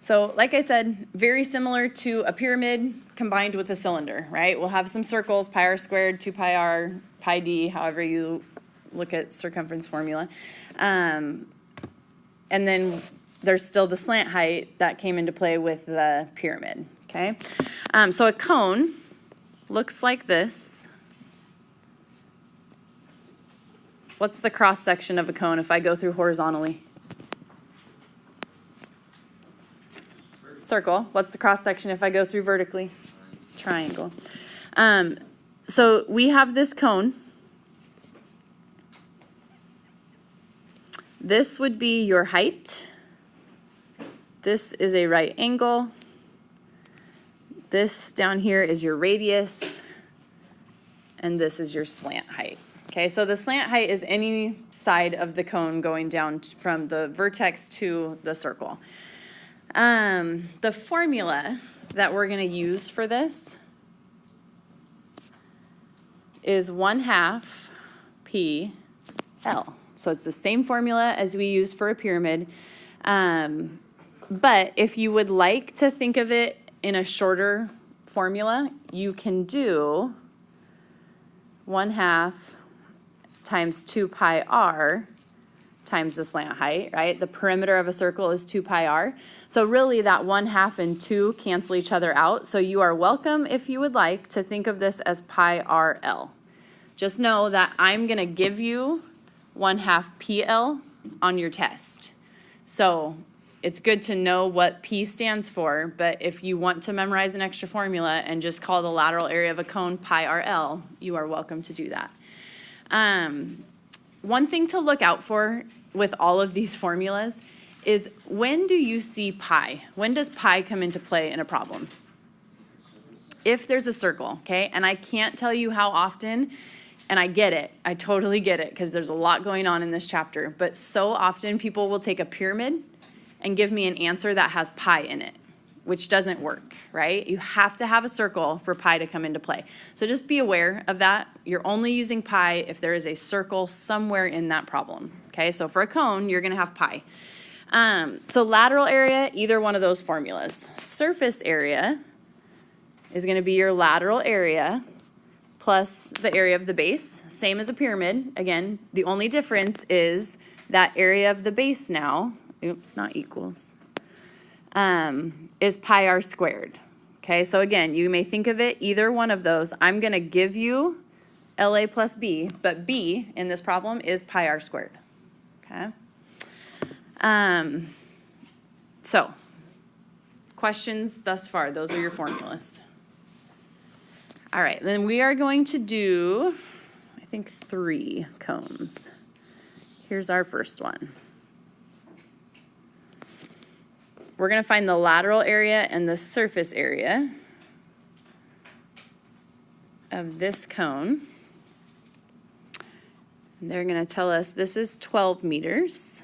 So like I said, very similar to a pyramid combined with a cylinder, right? We'll have some circles, pi r squared, 2 pi r, pi d, however you look at circumference formula. And then there's still the slant height that came into play with the pyramid, okay? So a cone looks like this. What's the cross section of a cone if I go through horizontally? Circle. What's the cross section if I go through vertically? Triangle. So we have this cone. This would be your height. This is a right angle. This down here is your radius. And this is your slant height. Okay, so the slant height is any side of the cone going down from the vertex to the circle. The formula that we're going to use for this is 1/2 P L. So it's the same formula as we use for a pyramid. But if you would like to think of it in a shorter formula, you can do 1/2 times 2 pi r times the slant height, right? The perimeter of a circle is 2 pi r. So really that 1/2 and 2 cancel each other out. So you are welcome, if you would like, to think of this as pi r l. Just know that I'm going to give you 1/2 PL on your test. So it's good to know what P stands for, but if you want to memorize an extra formula and just call the lateral area of a cone pi r l, you are welcome to do that. One thing to look out for with all of these formulas is, when do you see pi? When does pi come into play in a problem? If there's a circle, okay? And I can't tell you how often, and I get it. I totally get it, because there's a lot going on in this chapter. But so often people will take a pyramid and give me an answer that has pi in it, which doesn't work, right? You have to have a circle for pi to come into play. So just be aware of that. You're only using pi if there is a circle somewhere in that problem, okay? So for a cone, you're going to have pi. So lateral area, either one of those formulas. Surface area is going to be your lateral area plus the area of the base, same as a pyramid. Again, the only difference is that area of the base now, oops, not equals, is pi r squared. Okay, so again, you may think of it either one of those. I'm going to give you LA plus B, but B in this problem is pi r squared. Okay. So, questions thus far? Those are your formulas. All right, then we are going to do, I think, 3 cones. Here's our first one. We're going to find the lateral area and the surface area of this cone. And they're going to tell us this is 12 meters.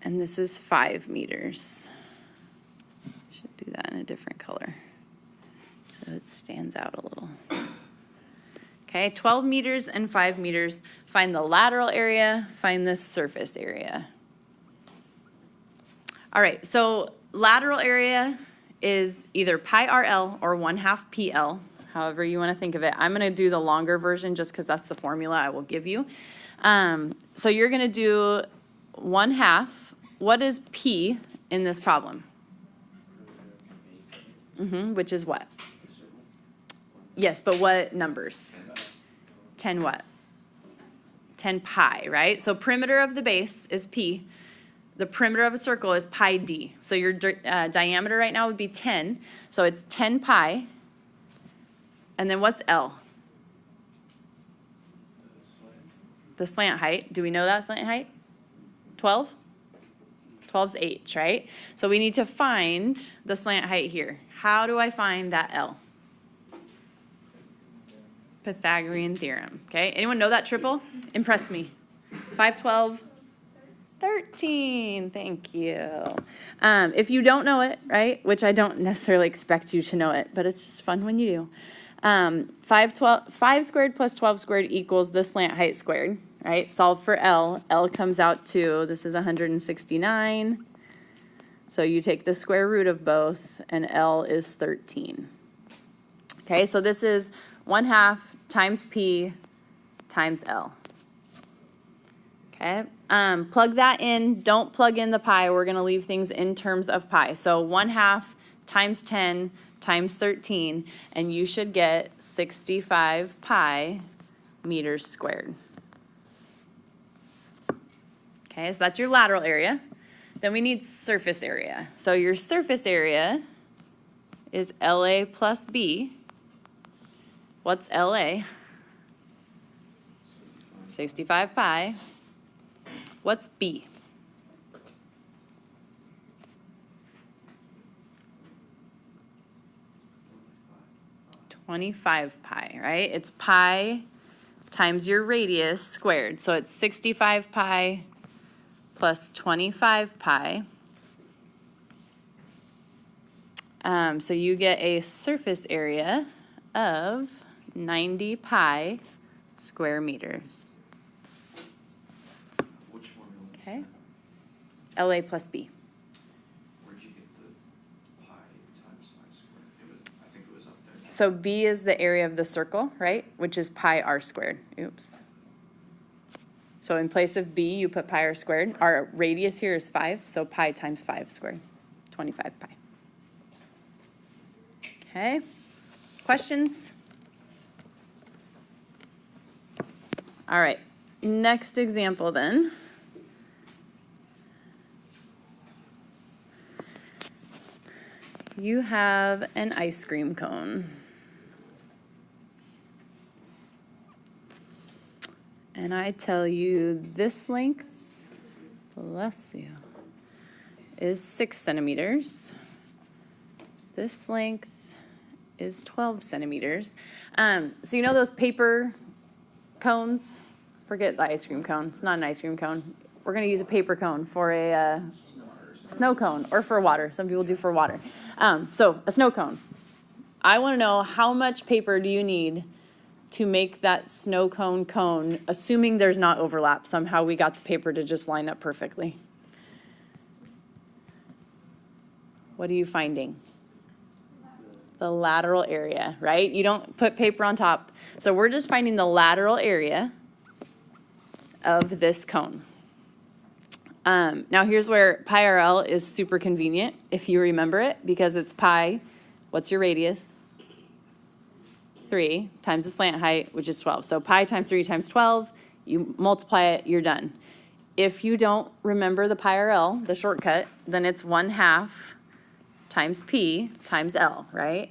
And this is 5 meters. Should do that in a different color so it stands out a little. Okay, 12 meters and 5 meters. Find the lateral area, find this surface area. All right, so lateral area is either pi RL or 1/2 PL, however you want to think of it. I'm going to do the longer version just because that's the formula I will give you. So you're going to do 1/2. What is P in this problem? Which is what? Yes, but what numbers? 10 what? 10 pi, right? So perimeter of the base is P. The perimeter of a circle is pi d. So your diameter right now would be 10. So it's 10 pi. And then what's L? The slant height. Do we know that slant height? 12? 12's h, right? So we need to find the slant height here. How do I find that L? Pythagorean Theorem. Okay, anyone know that triple? Impress me. 5, 12, 13. Thank you. If you don't know it, right, which I don't necessarily expect you to know it, but it's just fun when you do. 5 squared plus 12 squared equals the slant height squared, right? Solve for L. L comes out to, this is 169. So you take the square root of both, and L is 13. Okay, so this is 1/2 times P times L. Okay, plug that in. Don't plug in the pi. We're going to leave things in terms of pi. So 1/2 times 10 times 13, and you should get 65 pi meters squared. Okay, so that's your lateral area. Then we need surface area. So your surface area is LA plus B. What's LA? 65 pi. What's B? $25 pi, right? It's pi times your radius squared. So it's 65 pi plus 25 pi. So you get a surface area of 90 pi square meters. Which formula? Okay. LA plus B. Where'd you get the pi times 5 squared? I think it was up there. So B is the area of the circle, right? Which is pi r squared. Oops. So in place of B, you put pi r squared. Our radius here is 5, so pi times 5 squared, 25 pi. Okay. Questions? All right. Next example then. You have an ice cream cone. And I tell you this length, bless you, is 6 centimeters. This length is 12 centimeters. So you know those paper cones? Forget the ice cream cone. It's not an ice cream cone. We're going to use a paper cone for a snow cone or for water. Some people do for water. So a snow cone. I want to know how much paper do you need to make that snow cone, assuming there's not overlap. Somehow we got the paper to just line up perfectly. What are you finding? The lateral area, right? You don't put paper on top. So we're just finding the lateral area of this cone. Now here's where pi RL is super convenient, if you remember it, because it's pi, what's your radius? 3 times the slant height, which is 12. So pi times 3 times 12, you multiply it, you're done. If you don't remember the pi RL, the shortcut, then it's 1/2 times P times L, right?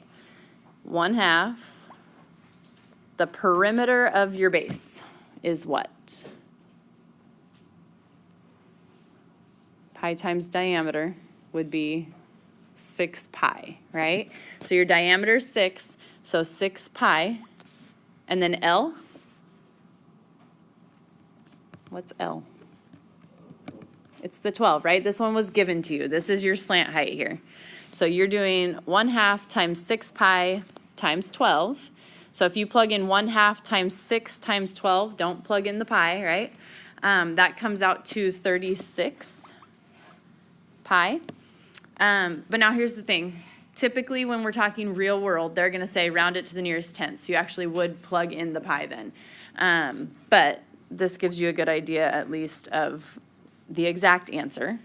1/2. The perimeter of your base is what? Pi times diameter would be 6 pi, right? So your diameter is 6, so 6 pi. And then L? What's L? It's the 12, right? This one was given to you. This is your slant height here. So you're doing 1/2 times 6 pi times 12. So if you plug in 1/2 times 6 times 12, don't plug in the pi, right? That comes out to 36 pi. But now here's the thing. Typically when we're talking real world, they're going to say round it to the nearest tenth. So you actually would plug in the pi then. But this gives you a good idea at least of the exact answer.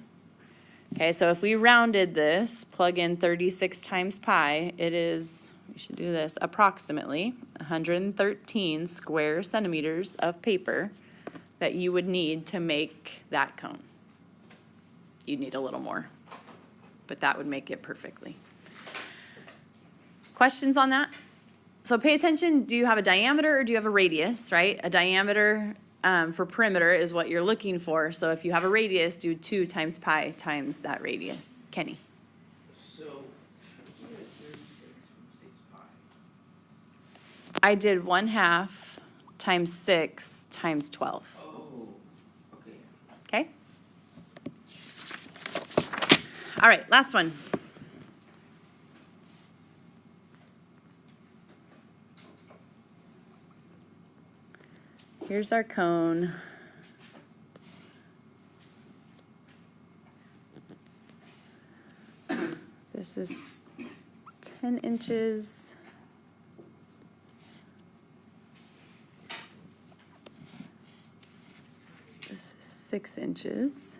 Okay, so if we rounded this, plug in 36 times pi, it is, we should do this, approximately 113 square centimeters of paper that you would need to make that cone. You'd need a little more, but that would make it perfectly. Questions on that? So pay attention, do you have a diameter or do you have a radius, right? A diameter for perimeter is what you're looking for. So if you have a radius, do 2 times pi times that radius. Kenny? So, you had 36 from 6 pi. I did 1/2 times 6 times 12. Oh, okay. Okay? All right, last one. Here's our cone. This is 10 inches. This is 6 inches.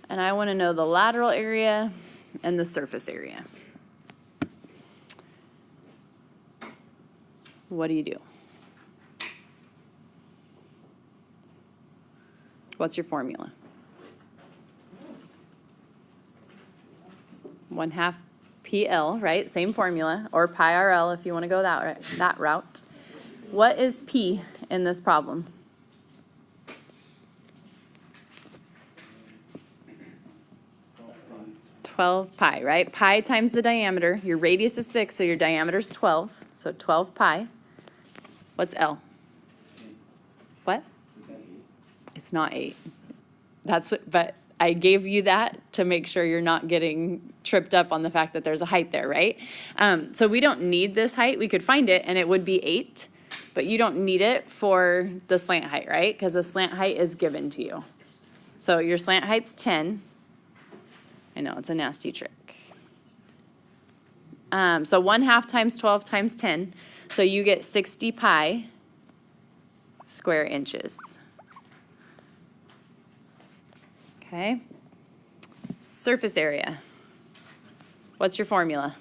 And I want to know the lateral area and the surface area. What do you do? What's your formula? 1/2 PL, right? Same formula, or pi RL if you want to go that route. What is P in this problem? Twelve pi, right? Pi times the diameter. Your radius is 6, so your diameter is 12. So 12 pi. What's L? What? It's not 8. But I gave you that to make sure you're not getting tripped up on the fact that there's a height there, right? So we don't need this height. We could find it, and it would be 8, but you don't need it for the slant height, right? Because the slant height is given to you. So your slant height's 10. I know, it's a nasty trick. So 1/2 times 12 times 10. So you get 60 pi square inches. Okay. Surface area. What's your formula?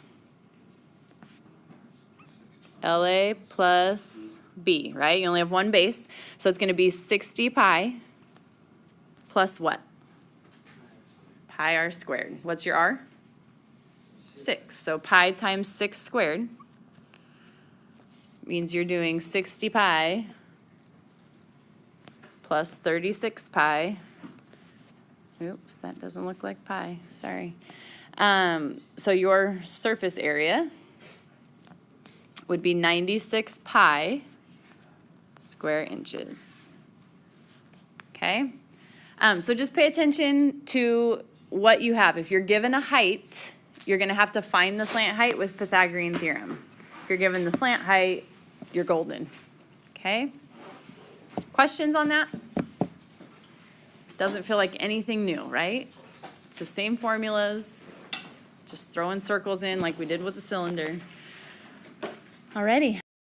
LA plus B, right? You only have one base. So it's going to be 60 pi plus what? Pi r squared. What's your r? 6. So pi times 6 squared means you're doing 60 pi plus 36 pi. Oops, that doesn't look like pi. Sorry. So your surface area would be 96 pi square inches. Okay? So just pay attention to what you have. If you're given a height, you're going to have to find the slant height with Pythagorean Theorem. If you're given the slant height, you're golden. Okay? Questions on that? Doesn't feel like anything new, right? It's the same formulas, just throwing circles in like we did with the cylinder. Alrighty.